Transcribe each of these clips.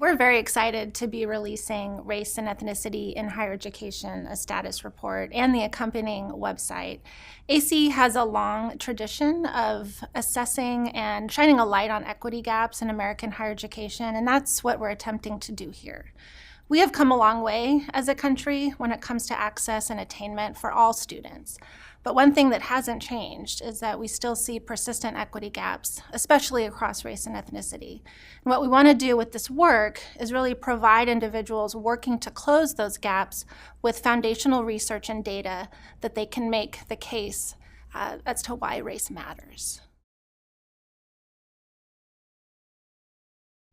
We're very excited to be releasing Race and Ethnicity in Higher Education, a status report, and the accompanying website. AC has a long tradition of assessing and shining a light on equity gaps in American higher education, and that's what we're attempting to do here. We have come a long way as a country when it comes to access and attainment for all students. But one thing that hasn't changed is that we still see persistent equity gaps, especially across race and ethnicity. And what we want to do with this work is really provide individuals working to close those gaps with foundational research and data that they can make the case as to why race matters.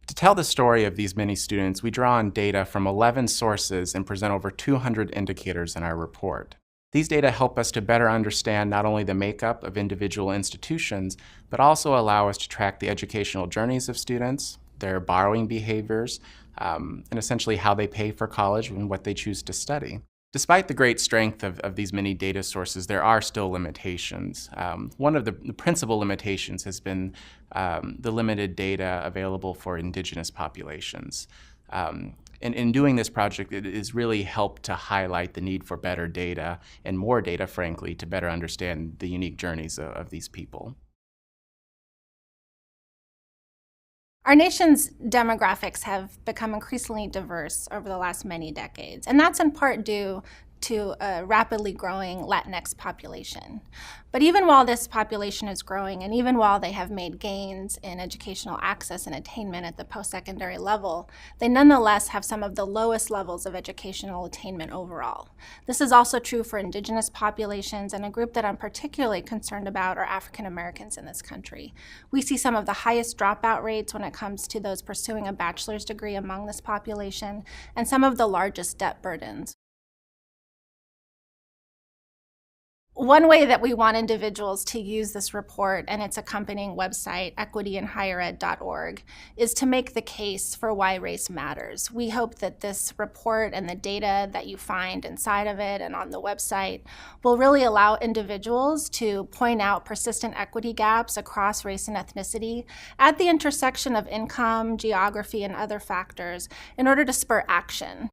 To tell the story of these many students, we draw on data from 11 sources and present over 200 indicators in our report. These data help us to better understand not only the makeup of individual institutions, but also allow us to track the educational journeys of students, their borrowing behaviors, and essentially how they pay for college and what they choose to study. Despite the great strength of these many data sources, there are still limitations. One of the principal limitations has been the limited data available for indigenous populations. In doing this project, it has really helped to highlight the need for better data and more data, frankly, to better understand the unique journeys of these people. Our nation's demographics have become increasingly diverse over the last many decades, and that's in part due to a rapidly growing Latinx population. But even while this population is growing, and even while they have made gains in educational access and attainment at the post-secondary level, they nonetheless have some of the lowest levels of educational attainment overall. This is also true for indigenous populations, and a group that I'm particularly concerned about are African Americans in this country. We see some of the highest dropout rates when it comes to those pursuing a bachelor's degree among this population, and some of the largest debt burdens. One way that we want individuals to use this report and its accompanying website, equityinhighered.org, is to make the case for why race matters. We hope that this report and the data that you find inside of it and on the website will really allow individuals to point out persistent equity gaps across race and ethnicity at the intersection of income, geography, and other factors in order to spur action.